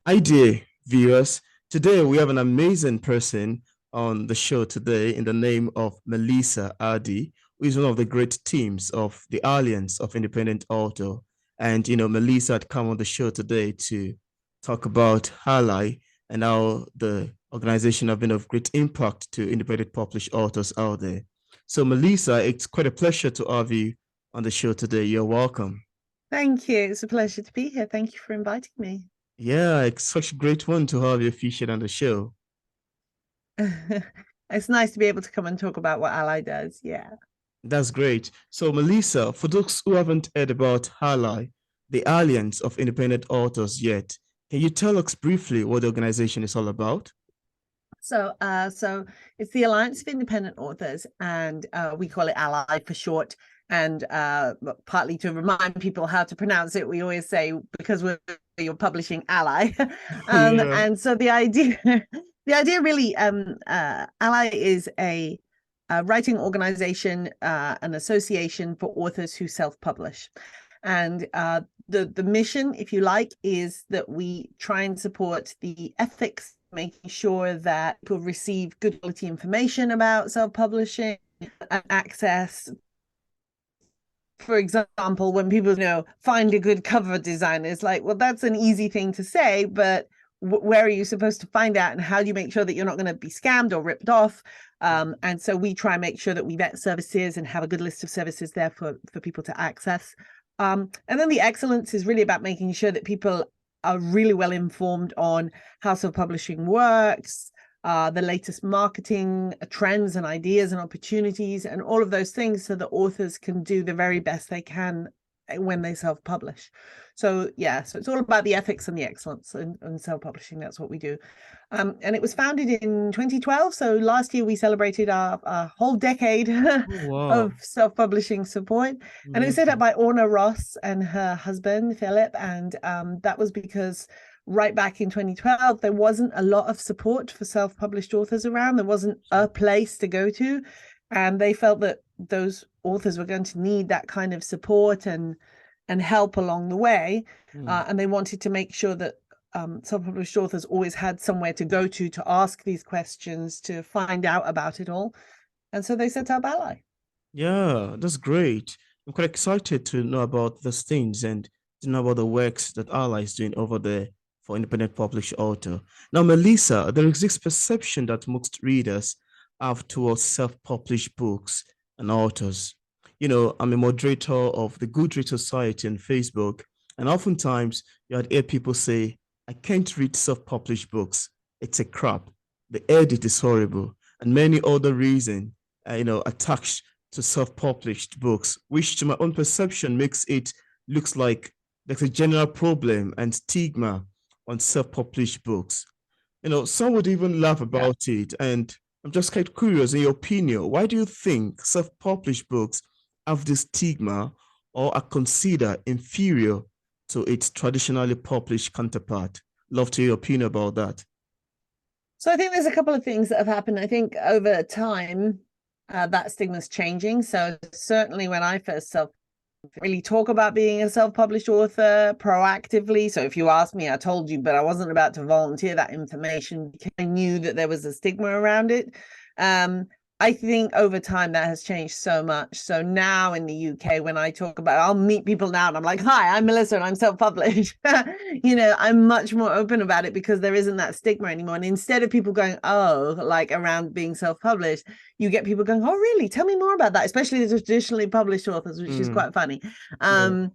Hi dear viewers. Today we have an amazing person on the show today in the name of Mellisa Addey, who is one of the great teams of the Alliance of Independent Author. And Mellisa had come on the show today to talk about ALLI and how the organization have been of great impact to independent published authors out there. So Mellisa, it's quite a pleasure to have you on the show today. You're welcome. Thank you. It's a pleasure to be here. Thank you for inviting me. Yeah, it's such a great one to have you featured on the show. It's nice to be able to come and talk about what Ally does. Yeah. That's great. So, Mellisa, for those who haven't heard about ALLI, the Alliance of Independent Authors yet, can you tell us briefly what the organization is all about? So it's the Alliance of Independent Authors, and we call it ALLI for short. And partly to remind people how to pronounce it, we always say because you're publishing ALLI. Yeah. And so the idea, the idea really, ALLI is a writing organization, an association for authors who self-publish. And the mission, if you like, is that we try and support the ethics, making sure that people receive good quality information about self-publishing and access. For example, when people find a good cover design, it's like, well, that's an easy thing to say, but where are you supposed to find out, and how do you make sure that you're not going to be scammed or ripped off? And so we try and make sure that we vet services and have a good list of services there for people to access. And then the excellence is really about making sure that people are really well informed on how self-publishing works, the latest marketing trends and ideas and opportunities and all of those things, so that authors can do the very best they can when they self-publish. So it's all about the ethics and the excellence in self-publishing. That's what we do. And it was founded in 2012. So last year we celebrated our whole decade Oh, wow. of self-publishing support. And it was set up Amazing. by Orna Ross and her husband, Philip. And that was because right back in 2012, there wasn't a lot of support for self-published authors around. There wasn't a place to go to. And they felt that those authors were going to need that kind of support and help along the way. Hmm. And they wanted to make sure that self-published authors always had somewhere to go to ask these questions, to find out about it all. And so they set up ALLI. Yeah, that's great. I'm quite excited to know about these things and to know about the works that ALLI is doing over there for independent published author. Now, Mellisa, there is this perception that most readers have towards self-published books and authors. I'm a moderator of the Goodreads Society on Facebook, and oftentimes you had hear people say, I can't read self-published books. It's a crap. The edit is horrible, and many other reasons, attached to self-published books, which to my own perception makes it looks like there's a general problem and stigma on self-published books. Some would even laugh Yeah. about it. And I'm just quite curious, in your opinion, why do you think self-published books have this stigma or are considered inferior to its traditionally published counterpart? Love to hear your opinion about that. So I think there's a couple of things that have happened. I think over time, that stigma's changing. So certainly when I first really talk about being a self-published author proactively. So if you asked me, I told you, but I wasn't about to volunteer that information because I knew that there was a stigma around it. I think over time that has changed so much. So now in the UK, when I talk about, I'll meet people now and I'm like, hi, I'm Mellisa and I'm self-published. I'm much more open about it because there isn't that stigma anymore. And instead of people going, oh, like around being self-published, you get people going, oh, really? Tell me more about that, especially the traditionally published authors, which is Mm, quite funny. yeah.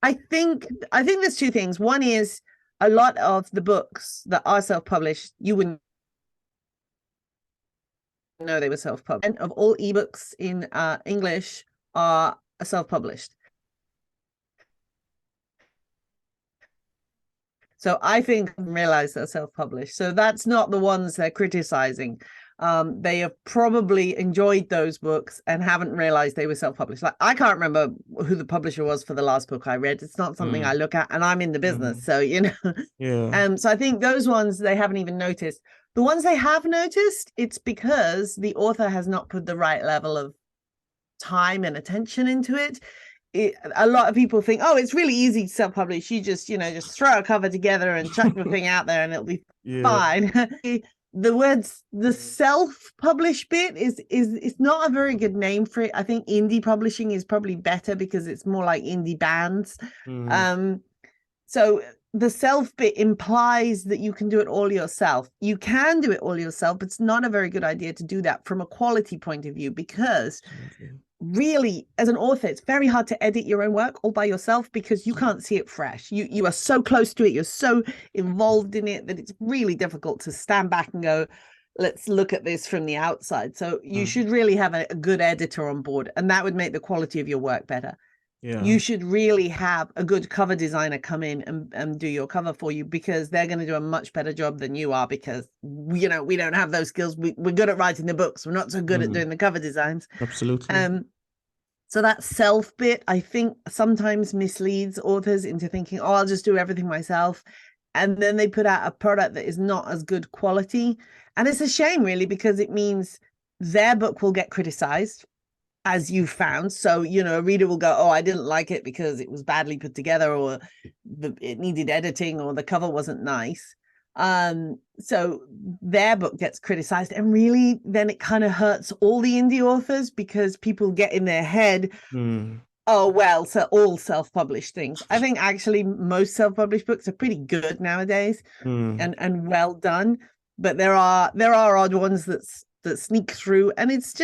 I think there's two things. One is a lot of the books that are self-published, you wouldn't know they were self-published. And of all ebooks in English are self-published. So I think I realize they're self-published. So that's not the ones they're criticizing. They have probably enjoyed those books and haven't realized they were self-published. Like I can't remember who the publisher was for the last book I read. It's not something I Mm, look at, and I'm in the business, mm, so yeah. So I think those ones they haven't even noticed. The ones they have noticed, it's because the author has not put the right level of time and attention into it. a lot of people think, oh, it's really easy to self-publish. You just, just throw a cover together and chuck the thing out there and it'll be Yeah. fine. The self-publish bit is it's not a very good name for it. I think indie publishing is probably better because it's more like indie bands. Mm. So the self bit implies that you can do it all yourself. You can do it all yourself, but it's not a very good idea to do that from a quality point of view, because Absolutely. really, as an author, it's very hard to edit your own work all by yourself because you can't see it fresh. You are so close to it, you're so involved in it that it's really difficult to stand back and go, let's look at this from the outside. So you should really have a good editor on board, and that would make the quality of your work better. Yeah. You should really have a good cover designer come in and do your cover for you, because they're going to do a much better job than you are, because we don't have those skills. We're good at writing the books, we're not so good at doing the cover designs. Absolutely. So that self bit, I think, sometimes misleads authors into thinking, oh, I'll just do everything myself. And then they put out a product that is not as good quality. And it's a shame, really, because it means their book will get criticized, as you found. So, a reader will go, oh, I didn't like it because it was badly put together, or it needed editing, or the cover wasn't nice. So their book gets criticized, and really then it kind of hurts all the indie authors, because people get in their head, oh, well, so all self-published things. I think actually most self-published books are pretty good nowadays, and well done, but there are odd ones that sneak through, and it's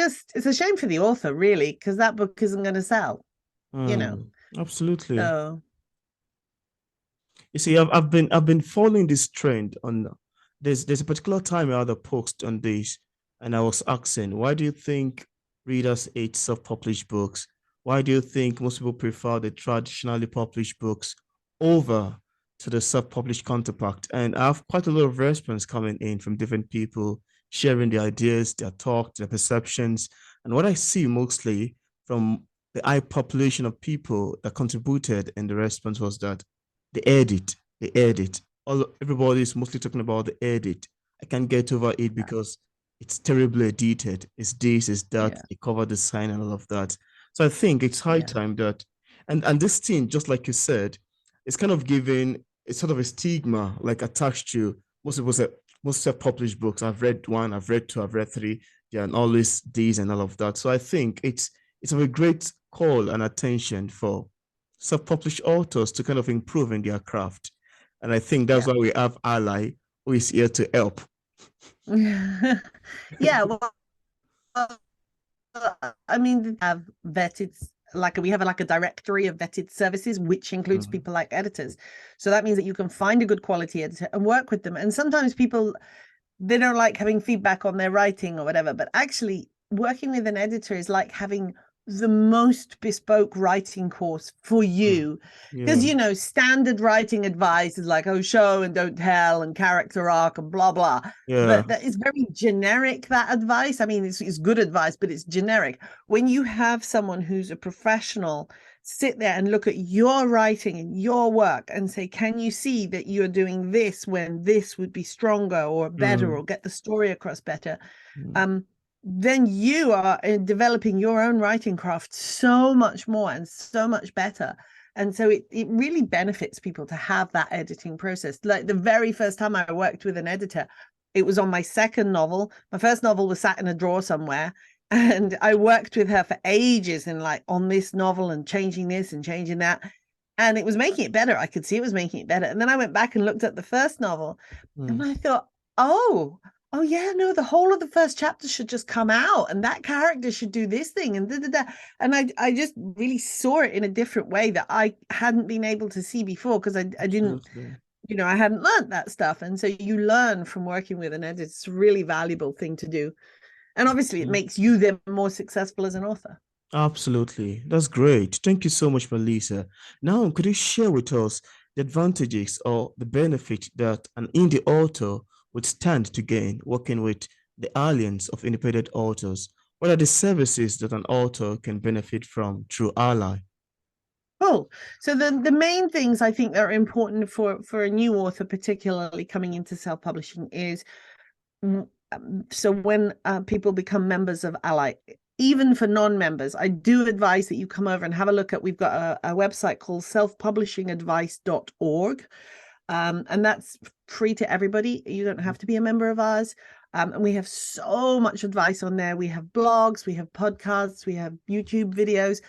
a shame for the author, really, because that book isn't going to sell. Absolutely. So You see, I've been following this trend on. There's a particular time I had a post on this, and I was asking, why do you think readers hate self-published books? Why do you think most people prefer the traditionally published books over to the self-published counterpart? And I have quite a lot of response coming in from different people sharing their ideas, their thoughts, their perceptions. And what I see mostly from the high population of people that contributed in the response was that the edit. Everybody's mostly talking about the edit. I can't get over it because it's terribly edited. It's this, it's that, the cover design and all of that. So I think it's high time that, and this thing, just like you said, it's kind of giving, it's sort of a stigma like attached to most people say, most self-published books. I've read one, I've read two, I've read three, yeah, and always these and all of that. So I think it's a great call and attention for self-published authors to kind of improve in their craft. And I think that's why we have ALLI, who is here to help. Yeah, well, I mean, we have vetted, we have a directory of vetted services, which includes people like editors. So that means that you can find a good quality editor and work with them. And sometimes people, they don't like having feedback on their writing or whatever, but actually working with an editor is like having the most bespoke writing course for you, because standard writing advice is like, oh, show and don't tell and character arc and blah blah, but that is very generic, that advice. I mean, it's good advice, but it's generic. When you have someone who's a professional sit there and look at your writing and your work and say, can you see that you're doing this when this would be stronger or better, or get the story across better, then you are developing your own writing craft so much more and so much better. And so it really benefits people to have that editing process. Like the very first time I worked with an editor, it was on my second novel. My first novel was sat in a drawer somewhere, and I worked with her for ages and on this novel and changing this and changing that. And it was making it better. I could see it was making it better. And then I went back and looked at the first novel and I thought, oh yeah, no, the whole of the first chapter should just come out, and that character should do this thing, and and I just really saw it in a different way that I hadn't been able to see before, because I didn't, I hadn't learned that stuff. And so you learn from working with an editor. It's a really valuable thing to do, and obviously it makes you then more successful as an author. Absolutely. That's great. Thank you so much, Mellisa. Now, could you share with us the advantages or the benefit that an indie author would stand to gain working with the alliance of independent authors? What are the services that an author can benefit from through ALLI? Oh, so the main things I think that are important for a new author, particularly coming into self-publishing, is so when people become members of ALLI, even for non-members, I do advise that you come over and have a look at, we've got a website called selfpublishingadvice.org. And that's free to everybody. You don't have to be a member of ours. And we have so much advice on there. We have blogs, we have podcasts, we have YouTube videos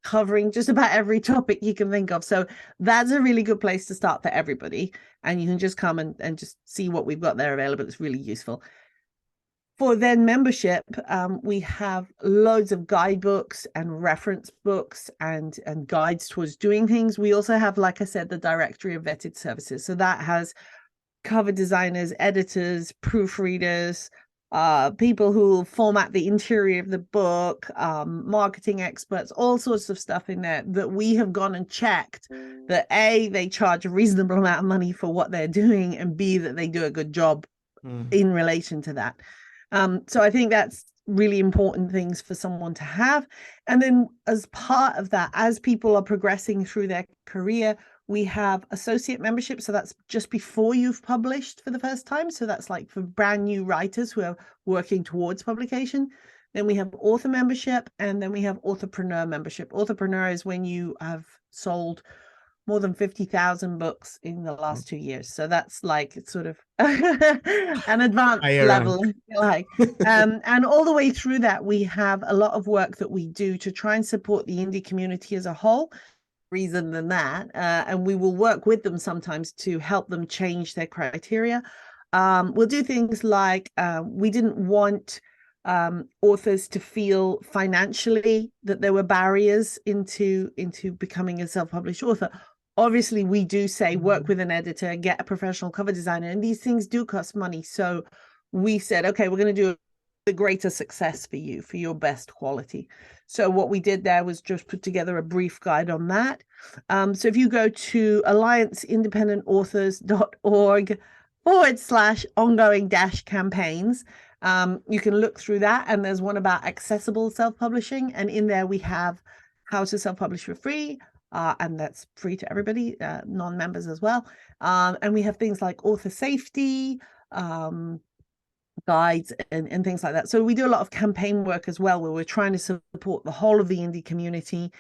covering just about every topic you can think of. So that's a really good place to start for everybody. And you can just come and just see what we've got there available. It's really useful. For then membership, we have loads of guidebooks and reference books and guides towards doing things. We also have, like I said, the directory of vetted services. So that has cover designers, editors, proofreaders, people who format the interior of the book, marketing experts, all sorts of stuff in there that we have gone and checked that A, they charge a reasonable amount of money for what they're doing, and B, that they do a good job in relation to that. So I think that's really important things for someone to have. And then as part of that, as people are progressing through their career, we have associate membership. So that's just before you've published for the first time. So that's like for brand new writers who are working towards publication. Then we have author membership, and then we have authorpreneur membership. Authorpreneur is when you have sold more than 50,000 books in the last 2 years. So that's like sort of an advanced level, like. And all the way through that, we have a lot of work that we do to try and support the indie community as a whole. Reason than that, and we will work with them sometimes to help them change their criteria. We'll do things like we didn't want authors to feel financially that there were barriers into becoming a self-published author. Obviously, we do say work with an editor, get a professional cover designer, and these things do cost money. So we said, okay, we're going to do the greater success for you, for your best quality. So what we did there was just put together a brief guide on that. So if you go to allianceindependentauthors.org/ongoing-campaigns, you can look through that. And there's one about accessible self-publishing. And in there we have how to self-publish for free. And that's free to everybody, non-members as well. And we have things like author safety, guides and things like that. So we do a lot of campaign work as well, where we're trying to support the whole of the indie community.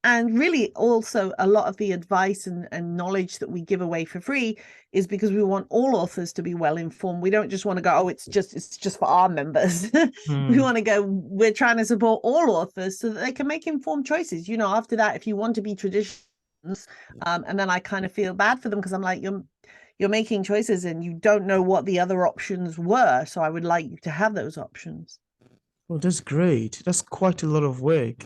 And really also a lot of the advice and knowledge that we give away for free is because we want all authors to be well informed. We don't just want to go, oh, it's just for our members. We want to go, we're trying to support all authors so that they can make informed choices. You know, after that, if you want to be traditional, and then I kind of feel bad for them because I'm like, you're making choices and you don't know what the other options were. So I would like you to have those options. Well, that's great. That's quite a lot of work.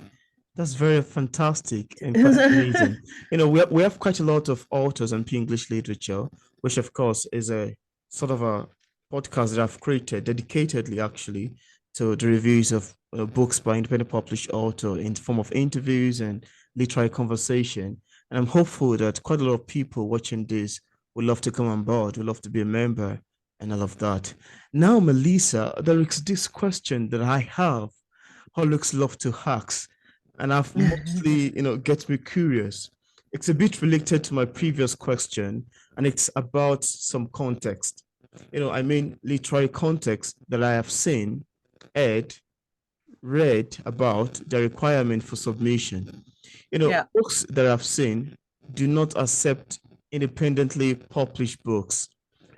That's very fantastic and quite amazing. You know, we have quite a lot of authors and English literature, which of course is a sort of a podcast that I've created dedicatedly actually to the reviews of books by independent published author in the form of interviews and literary conversation. And I'm hopeful that quite a lot of people watching this would love to come on board, would love to be a member and all of that. Now, Mellisa, there is this question that I have, Holix love to ask. And I've mostly, gets me curious. It's a bit related to my previous question, and it's about some context. Literary context that I have seen, read about the requirement for submission. Books that I've seen do not accept independently published books.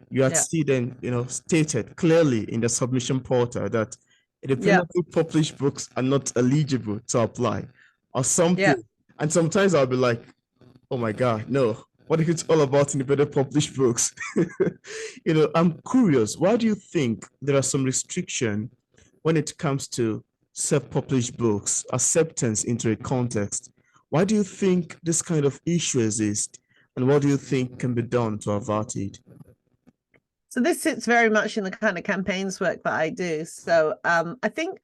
You had see them, stated clearly in the submission portal that independently published books are not eligible to apply or something. And sometimes I'll be like, oh my God, no, what if it's all about independent published books? I'm curious, why do you think there are some restriction when it comes to self-published books, acceptance into a context? Why do you think this kind of issue exists? And what do you think can be done to avert it? So this sits very much in the kind of campaigns work that I do. So I think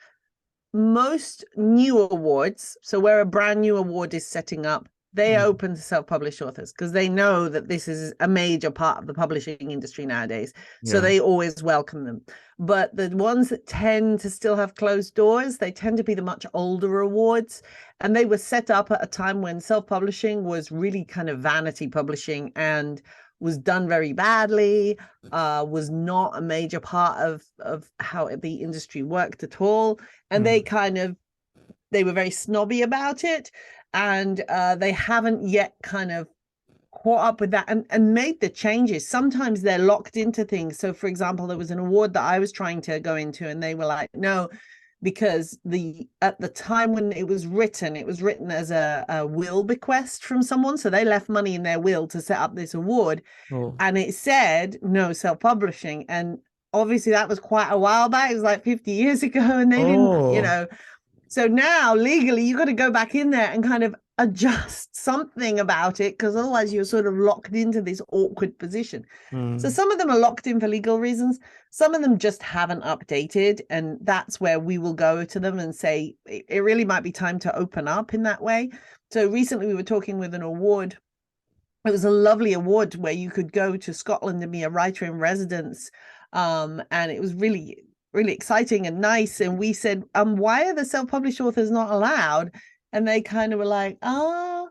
most new awards, so where a brand new award is setting up, they open to self-published authors because they know that this is a major part of the publishing industry nowadays. So they always welcome them. But the ones that tend to still have closed doors, they tend to be the much older awards. And they were set up at a time when self-publishing was really kind of vanity publishing and was done very badly, was not a major part of how the industry worked at all. And they kind of they were very snobby about it, and they haven't yet kind of caught up with that and made the changes. Sometimes they're locked into things. So for example, there was an award that I was trying to go into, and they were like, no, because at the time when it was written as a will bequest from someone. So they left money in their will to set up this award. Oh. And it said no self-publishing. And obviously that was quite a while back. It was like 50 years ago, and they didn't, you know. So now legally you got to go back in there and kind of adjust something about it, because otherwise you're sort of locked into this awkward position. So some of them are locked in for legal reasons. Some of them just haven't updated, and that's where we will go to them and say it really might be time to open up in that way. So recently we were talking with an award. It was a lovely award where you could go to Scotland and be a writer in residence, and it was really exciting and nice. And we said, why are the self-published authors not allowed? And they kind of were like, and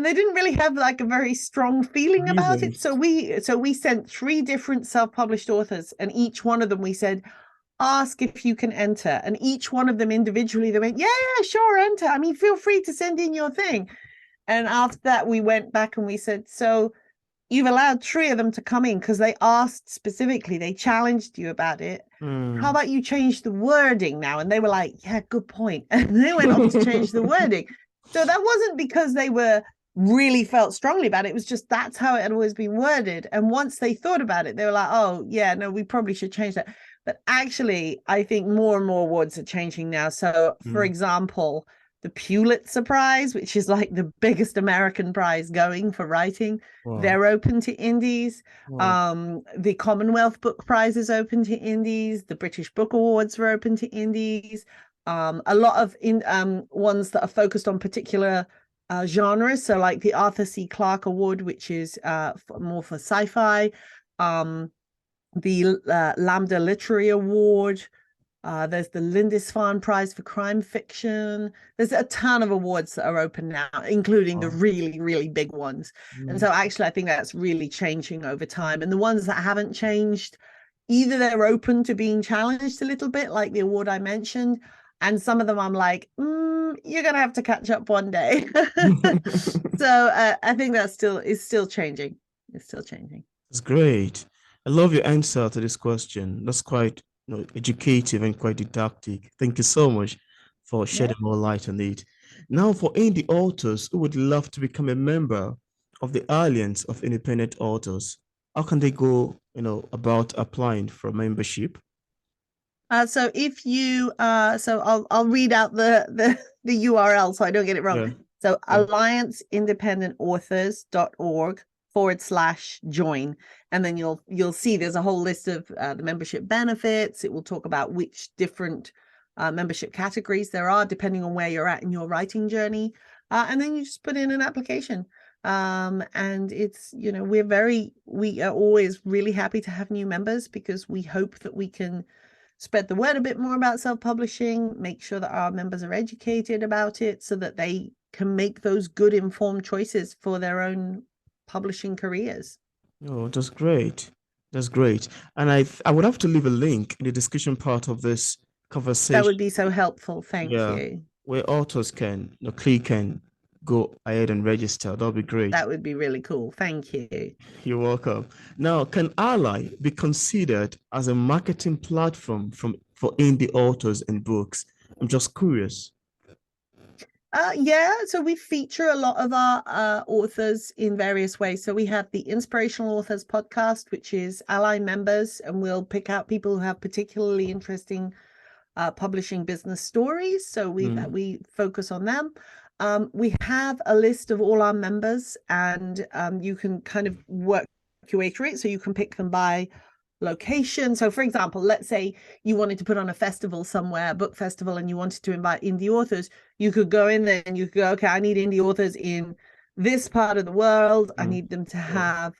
they didn't really have like a very strong feeling about it. So we sent 3 different self-published authors, and each one of them we said, ask if you can enter. And each one of them individually, they went, yeah, sure, enter. I mean, feel free to send in your thing. And after that, we went back and we said, so you've allowed 3 of them to come in because they asked specifically, they challenged you about it. How about you change the wording now? And they were like, yeah, good point. And they went off to change the wording. So that wasn't because they were really felt strongly about it. It was just that's how it had always been worded. And once they thought about it, they were like, oh, yeah, no, we probably should change that. But actually, I think more and more awards are changing now. So, for example, the Pulitzer Prize, which is like the biggest American prize going for writing, they're open to indies. The Commonwealth Book Prize is open to indies. The British Book Awards are open to indies. A lot of ones that are focused on particular genres. So like the Arthur C. Clarke Award, which is more for sci-fi. The Lambda Literary Award. There's the Lindisfarne Prize for crime fiction. There's a ton of awards that are open now, including the really, really big ones. And so actually, I think that's really changing over time. And the ones that haven't changed, either they're open to being challenged a little bit, like the award I mentioned, and some of them I'm like, you're going to have to catch up one day. So I think that's still changing. It's still changing. That's great. I love your answer to this question. That's quite educative and quite didactic. Thank you so much for shedding more light on it. Now, for indie authors who would love to become a member of the Alliance of Independent Authors, how can they go, about applying for membership? So if you, I'll read out the URL so I don't get it wrong. So allianceindependentauthors.org/join. And then you'll see there's a whole list of the membership benefits. It will talk about which different membership categories there are, depending on where you're at in your writing journey. And then you just put in an application. And it's, we are always really happy to have new members, because we hope that we can spread the word a bit more about self-publishing, make sure that our members are educated about it so that they can make those good informed choices for their own publishing careers. Oh, that's great. That's great. And I would have to leave a link in the discussion part of this conversation. That would be so helpful. Thank you. Where authors can click and go ahead and register. That'll be great. That would be really cool. Thank you. You're welcome. Now, can ALLI be considered as a marketing platform for indie authors and books? I'm just curious. Yeah, so we feature a lot of our authors in various ways. So we have the Inspirational Authors podcast, which is ALLI members, and we'll pick out people who have particularly interesting publishing business stories. So we focus on them. We have a list of all our members, and you can kind of work your way through it. So you can pick them by location. So for example, let's say you wanted to put on a festival somewhere, a book festival, and you wanted to invite indie authors. You could go in there and you could go, okay, I need indie authors in this part of the world. I need them to have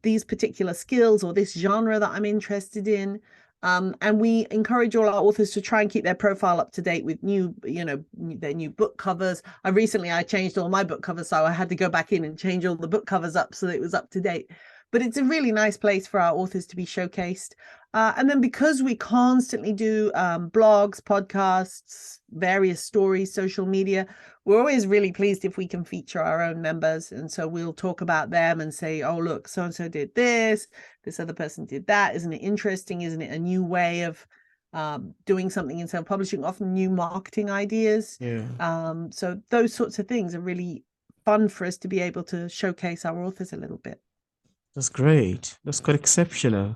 these particular skills or this genre that I'm interested in. And we encourage all our authors to try and keep their profile up to date with their new book covers. I changed all my book covers, so I had to go back in and change all the book covers up so that it was up to date. but it's a really nice place for our authors to be showcased. And then because we constantly do blogs, podcasts, various stories, social media, we're always really pleased if we can feature our own members. And so we'll talk about them and say, oh, look, so-and-so did this other person did that. Isn't it interesting? Isn't it a new way of doing something in self-publishing, often new marketing ideas? Yeah. So those sorts of things are really fun for us to be able to showcase our authors a little bit. That's great. That's quite exceptional.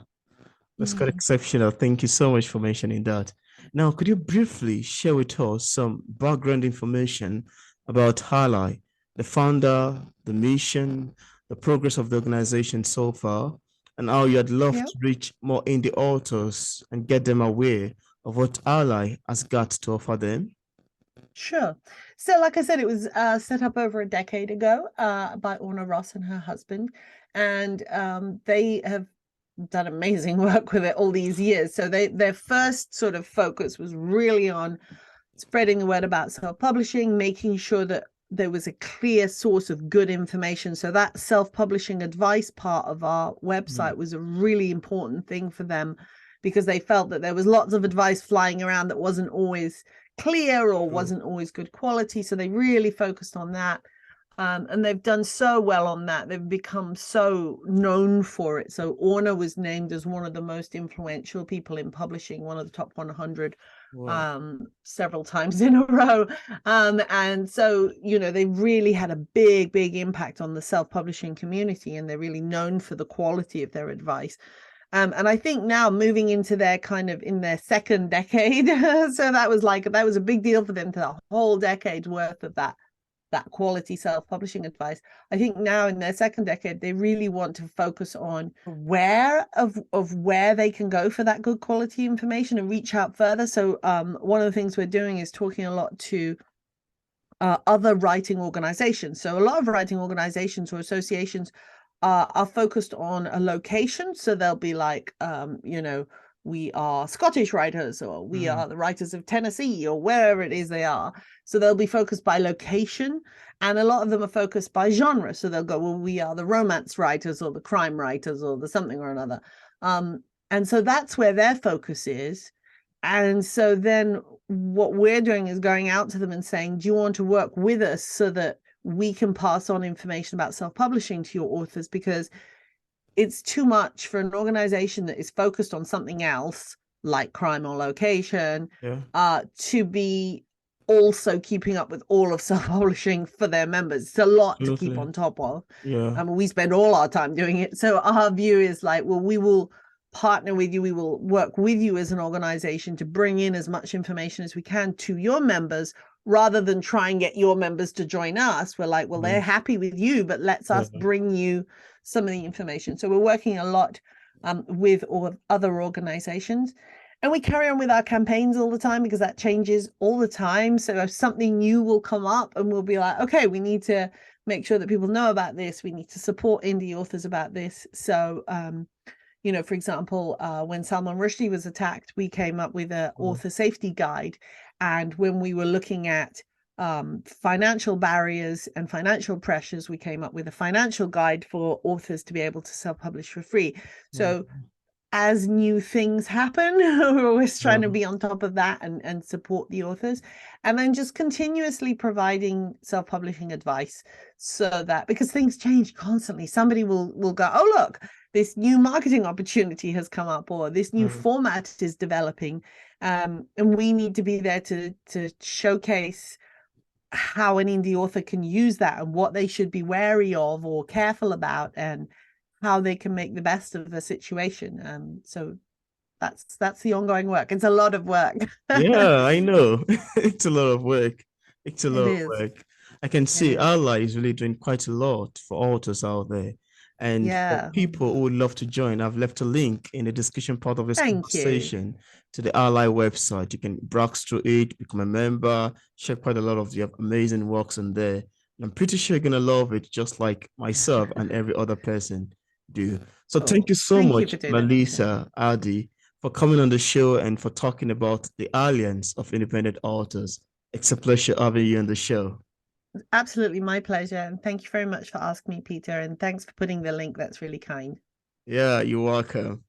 That's quite exceptional. Thank you so much for mentioning that. Now, could you briefly share with us some background information about ALLI, the founder, the mission, the progress of the organization so far, and how you'd love Yeah. to reach more indie authors and get them aware of what ALLI has got to offer them? Sure. So like I said, it was set up over a decade ago by Orna Ross and her husband. And they have done amazing work with it all these years. So their first sort of focus was really on spreading the word about self-publishing, making sure that there was a clear source of good information. So that self-publishing advice part of our website was a really important thing for them, because they felt that there was lots of advice flying around that wasn't always clear or wasn't always good quality. So they really focused on that. And they've done so well on that. They've become so known for it. So Orna was named as one of the most influential people in publishing, one of the top 100 several times in a row. And so, you know, they really had a big impact on the self-publishing community, and they're really known for the quality of their advice. And I think now moving into their kind of in their second decade, so that was a big deal for them, to the whole decade's worth of that quality self-publishing advice. I think now in their second decade, they really want to focus on where they can go for that good quality information and reach out further. So one of the things we're doing is talking a lot to other writing organizations. So a lot of writing organizations or associations are focused on a location. So they'll be like, you know, we are Scottish writers, or we are the writers of Tennessee, or wherever it is they are. So they'll be focused by location, and a lot of them are focused by genre. So they'll go, well, we are the romance writers, or the crime writers, or the something or another. And so that's where their focus is. And so then what we're doing is going out to them and saying, do you want to work with us so that we can pass on information about self-publishing to your authors? Because it's too much for an organization that is focused on something else, like crime or location, to be also keeping up with all of self-publishing for their members. It's a lot to keep on top of. We spend all our time doing it. So our view is like, well, we will partner with you. We will work with you as an organization to bring in as much information as we can to your members, rather than try and get your members to join us. We're like, well, they're happy with you, but let's us bring you some of the information. So we're working a lot with other organizations, and we carry on with our campaigns all the time, because that changes all the time. So if something new will come up, and we'll be like, okay, we need to make sure that people know about this. We need to support indie authors about this. So, you know, for example, when Salman Rushdie was attacked, we came up with an author safety guide. And when we were looking at financial barriers and financial pressures, we came up with a financial guide for authors to be able to self-publish for free. So as new things happen, we're always trying to be on top of that and support the authors. And then just continuously providing self-publishing advice, so that, because things change constantly, somebody will go, oh, look, this new marketing opportunity has come up, or this new format is developing. And we need to be there to showcase how an indie author can use that, and what they should be wary of or careful about, and how they can make the best of the situation. So that's the ongoing work. It's a lot of work. Yeah, I know. It's a lot of work. It's a lot of is. work. I can see ALLI is really doing quite a lot for authors out there. And for people who would love to join, I've left a link in the description part of this conversation to the ALLI website. You can browse through it, become a member, check quite a lot of the amazing works in there. And I'm pretty sure you're going to love it, just like myself and every other person do. So thank you so much, Mellisa Addey, for coming on the show and for talking about the Alliance of Independent Authors. It's a pleasure having you on the show. Absolutely, my pleasure. And thank you very much for asking me, Peter. And thanks for putting the link. That's really kind. Yeah, you're welcome.